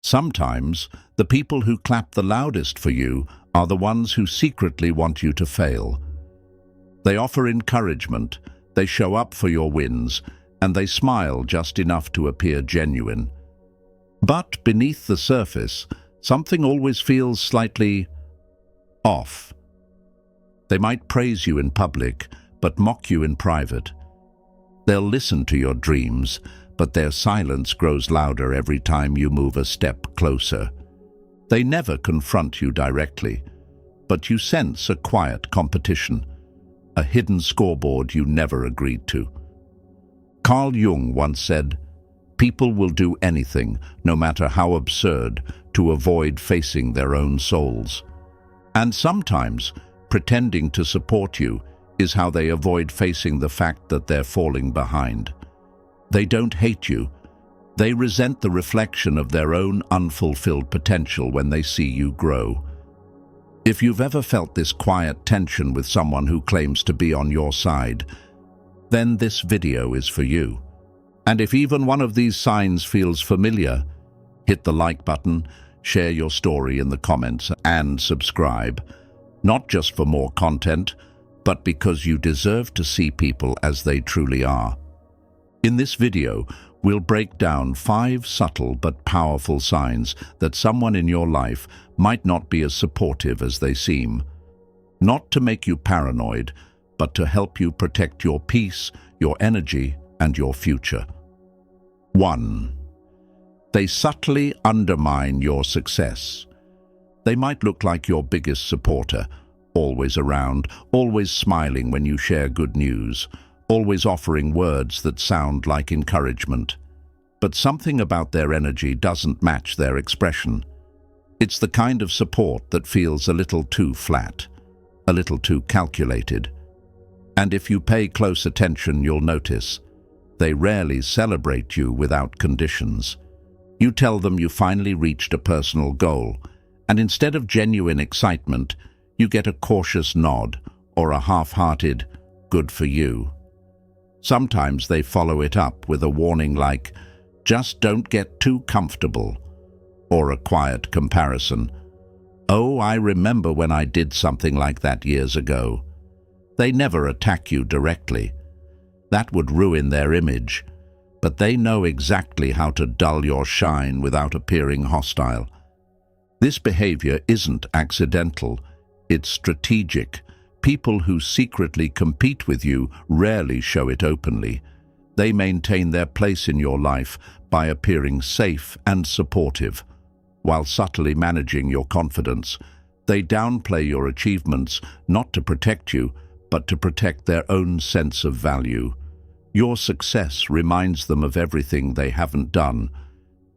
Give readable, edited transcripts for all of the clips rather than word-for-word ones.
Sometimes, the people who clap the loudest for you are the ones who secretly want you to fail. They offer encouragement, they show up for your wins, and they smile just enough to appear genuine. But beneath the surface, something always feels slightly off. They might praise you in public, but mock you in private. They'll listen to your dreams, but their silence grows louder every time you move a step closer. They never confront you directly, but you sense a quiet competition, a hidden scoreboard you never agreed to. Carl Jung once said, "People will do anything, no matter how absurd, to avoid facing their own souls." And sometimes, pretending to support you is how they avoid facing the fact that they're falling behind. They don't hate you. They resent the reflection of their own unfulfilled potential when they see you grow. If you've ever felt this quiet tension with someone who claims to be on your side, then this video is for you. And if even one of these signs feels familiar, hit the like button, share your story in the comments, and subscribe, not just for more content, but because you deserve to see people as they truly are. In this video, we'll break down 5 subtle but powerful signs that someone in your life might not be as supportive as they seem. Not to make you paranoid, but to help you protect your peace, your energy, and your future. 1. They subtly undermine your success. They might look like your biggest supporter, always around, always smiling when you share good news, always offering words that sound like encouragement. But something about their energy doesn't match their expression. It's the kind of support that feels a little too flat, a little too calculated. And if you pay close attention, you'll notice they rarely celebrate you without conditions. You tell them you finally reached a personal goal, and instead of genuine excitement, you get a cautious nod or a half-hearted, "good for you." Sometimes they follow it up with a warning like, "just don't get too comfortable," or a quiet comparison, "Oh, I remember when I did something like that years ago." They never attack you directly. That would ruin their image, but they know exactly how to dull your shine without appearing hostile. This behavior isn't accidental, it's strategic. People who secretly compete with you rarely show it openly. They maintain their place in your life by appearing safe and supportive. While subtly managing your confidence, they downplay your achievements not to protect you, but to protect their own sense of value. Your success reminds them of everything they haven't done,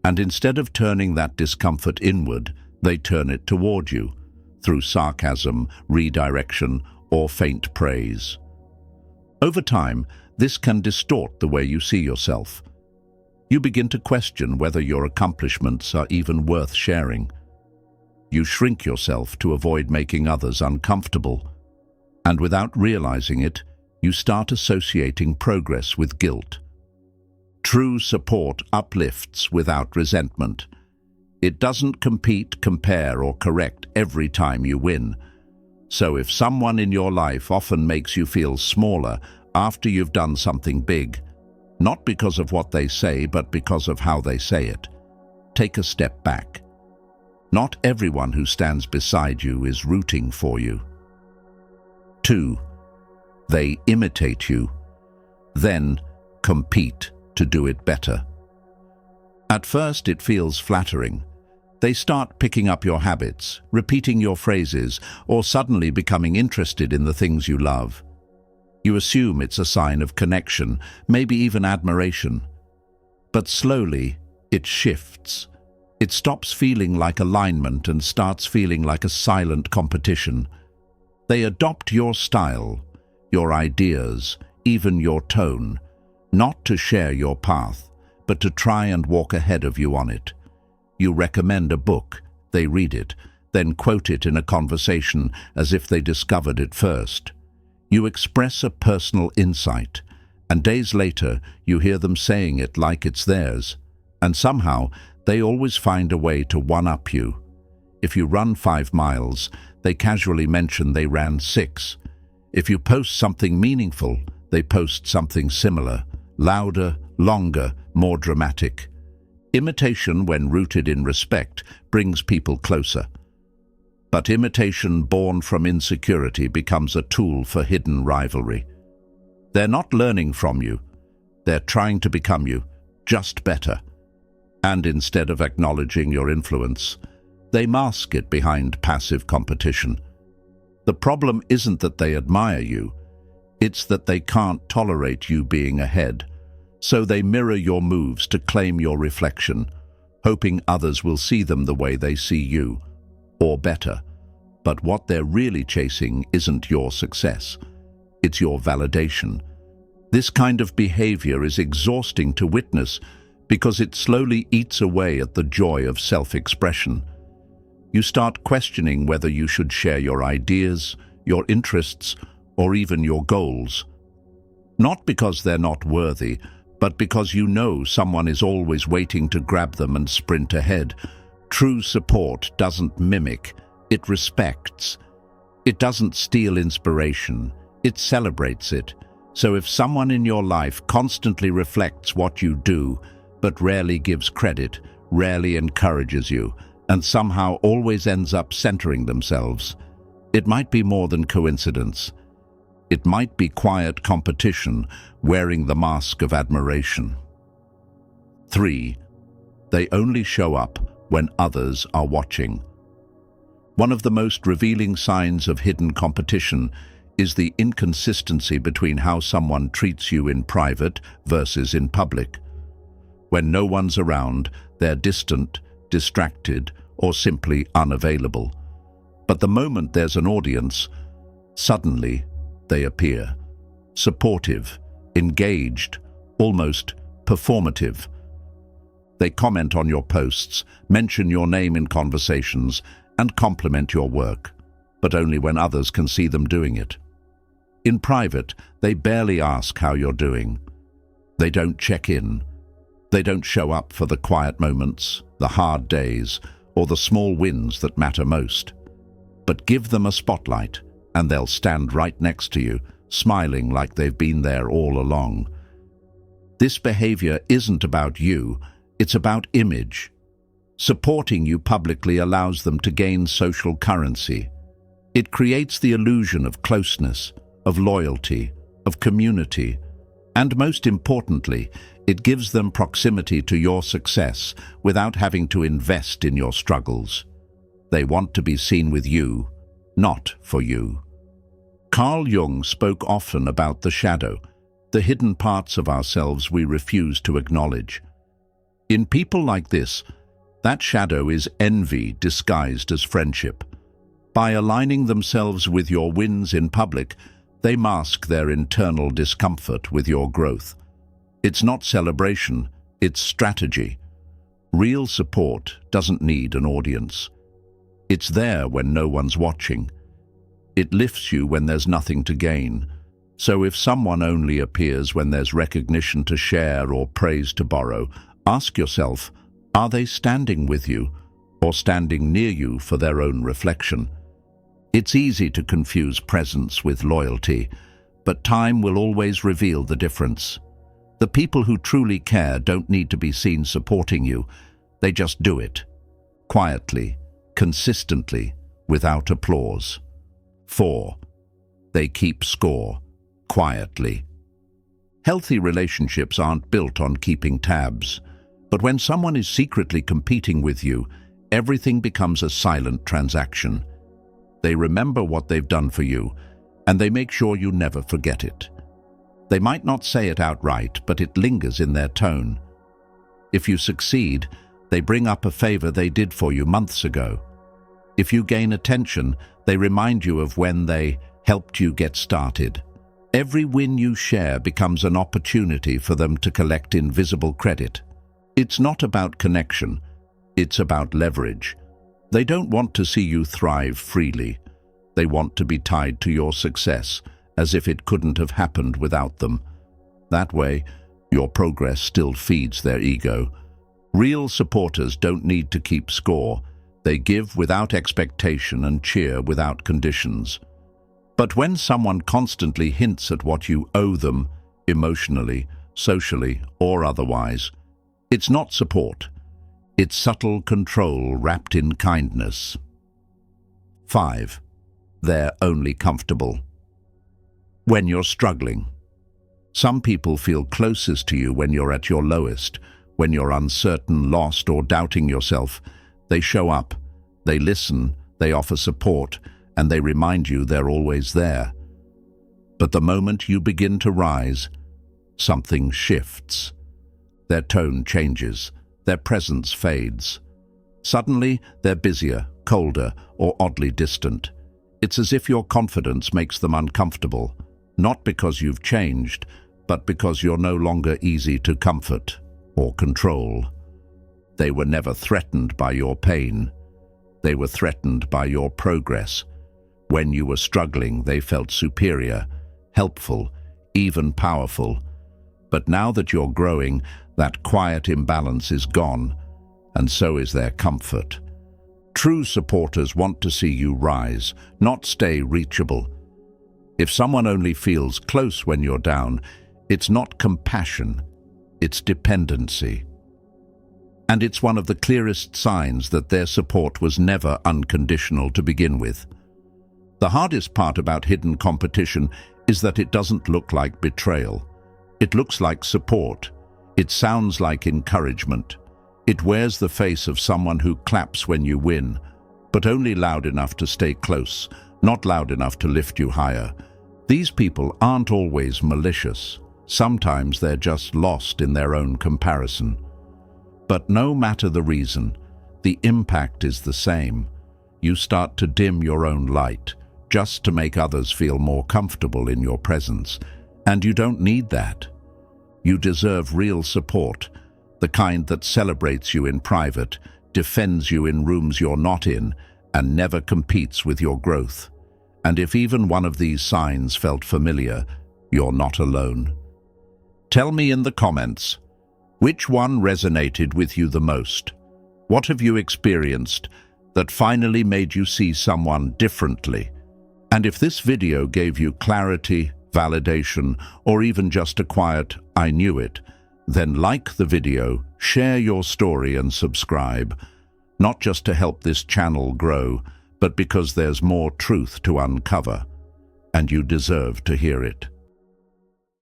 and instead of turning that discomfort inward, they turn it toward you, through sarcasm, redirection, or faint praise. Over time, this can distort the way you see yourself. You begin to question whether your accomplishments are even worth sharing. You shrink yourself to avoid making others uncomfortable, and without realizing it, you start associating progress with guilt. True support uplifts without resentment. It doesn't compete, compare, or correct every time you win. So if someone in your life often makes you feel smaller after you've done something big, not because of what they say, but because of how they say it, take a step back. Not everyone who stands beside you is rooting for you. 2. They imitate you, then compete to do it better. At first, it feels flattering. They start picking up your habits, repeating your phrases, or suddenly becoming interested in the things you love. You assume it's a sign of connection, maybe even admiration. But slowly, it shifts. It stops feeling like alignment and starts feeling like a silent competition. They adopt your style, your ideas, even your tone, not to share your path, but to try and walk ahead of you on it. You recommend a book, they read it, then quote it in a conversation as if they discovered it first. You express a personal insight, and days later you hear them saying it like it's theirs, and somehow They always find a way to one-up you. If you run 5 miles, they casually mention they ran 6. If you post something meaningful, they post something similar, louder, longer, more dramatic. Imitation, when rooted in respect, brings people closer. But imitation born from insecurity becomes a tool for hidden rivalry. They're not learning from you. They're trying to become you, just better. And instead of acknowledging your influence, they mask it behind passive competition. The problem isn't that they admire you, it's that they can't tolerate you being ahead. So they mirror your moves to claim your reflection, hoping others will see them the way they see you, or better. But what they're really chasing isn't your success, it's your validation. This kind of behavior is exhausting to witness because it slowly eats away at the joy of self-expression. You start questioning whether you should share your ideas, your interests, or even your goals. Not because they're not worthy, but because you know someone is always waiting to grab them and sprint ahead. True support doesn't mimic, it respects. It doesn't steal inspiration, it celebrates it. So if someone in your life constantly reflects what you do, but rarely gives credit, rarely encourages you, and somehow always ends up centering themselves, it might be more than coincidence. It might be quiet competition wearing the mask of admiration. 3. They only show up when others are watching. One of the most revealing signs of hidden competition is the inconsistency between how someone treats you in private versus in public. When no one's around, they're distant, distracted, or simply unavailable. But the moment there's an audience, suddenly they appear. Supportive, engaged, almost performative. They comment on your posts, mention your name in conversations, and compliment your work, but only when others can see them doing it. In private, they barely ask how you're doing. They don't check in. They don't show up for the quiet moments, the hard days, or the small wins that matter most. But give them a spotlight, and they'll stand right next to you, smiling like they've been there all along. This behavior isn't about you, it's about image. Supporting you publicly allows them to gain social currency. It creates the illusion of closeness, of loyalty, of community, and most importantly, it gives them proximity to your success without having to invest in your struggles. They want to be seen with you, not for you. Carl Jung spoke often about the shadow, the hidden parts of ourselves we refuse to acknowledge. In people like this, that shadow is envy disguised as friendship. By aligning themselves with your wins in public, they mask their internal discomfort with your growth. It's not celebration, it's strategy. Real support doesn't need an audience. It's there when no one's watching. It lifts you when there's nothing to gain. So if someone only appears when there's recognition to share or praise to borrow, ask yourself, are they standing with you or standing near you for their own reflection? It's easy to confuse presence with loyalty, but time will always reveal the difference. The people who truly care don't need to be seen supporting you. They just do it. Quietly, consistently, without applause. 4. They keep score. Quietly. Healthy relationships aren't built on keeping tabs. But when someone is secretly competing with you, everything becomes a silent transaction. They remember what they've done for you, and they make sure you never forget it. They might not say it outright, but it lingers in their tone. If you succeed, they bring up a favor they did for you months ago. If you gain attention, they remind you of when they helped you get started. Every win you share becomes an opportunity for them to collect invisible credit. It's not about connection, it's about leverage. They don't want to see you thrive freely. They want to be tied to your success, as if it couldn't have happened without them. That way, your progress still feeds their ego, Real supporters don't need to keep score. They give without expectation and cheer without conditions. But when someone constantly hints at what you owe them, emotionally, socially, or otherwise, it's not support. It's subtle control wrapped in kindness. 5. They're only comfortable. When you're struggling. Some people feel closest to you when you're at your lowest, when you're uncertain, lost, or doubting yourself. They show up, they listen, they offer support, and they remind you they're always there. But the moment you begin to rise, something shifts. Their tone changes, their presence fades. Suddenly, they're busier, colder, or oddly distant. It's as if your confidence makes them uncomfortable, not because you've changed, but because you're no longer easy to comfort or control. They were never threatened by your pain. They were threatened by your progress. When you were struggling, they felt superior, helpful, even powerful. But now that you're growing, that quiet imbalance is gone, and so is their comfort. True supporters want to see you rise, not stay reachable. If someone only feels close when you're down, it's not compassion, it's dependency. And it's one of the clearest signs that their support was never unconditional to begin with. The hardest part about hidden competition is that it doesn't look like betrayal. It looks like support. It sounds like encouragement. It wears the face of someone who claps when you win, but only loud enough to stay close, not loud enough to lift you higher. These people aren't always malicious. Sometimes they're just lost in their own comparison. But no matter the reason, the impact is the same. You start to dim your own light, just to make others feel more comfortable in your presence. And you don't need that. You deserve real support, the kind that celebrates you in private, defends you in rooms you're not in, and never competes with your growth. And if even one of these signs felt familiar, you're not alone. Tell me in the comments, which one resonated with you the most? What have you experienced that finally made you see someone differently? And if this video gave you clarity, validation, or even just a quiet, "I knew it," then like the video, share your story and subscribe, not just to help this channel grow, but because there's more truth to uncover, and you deserve to hear it.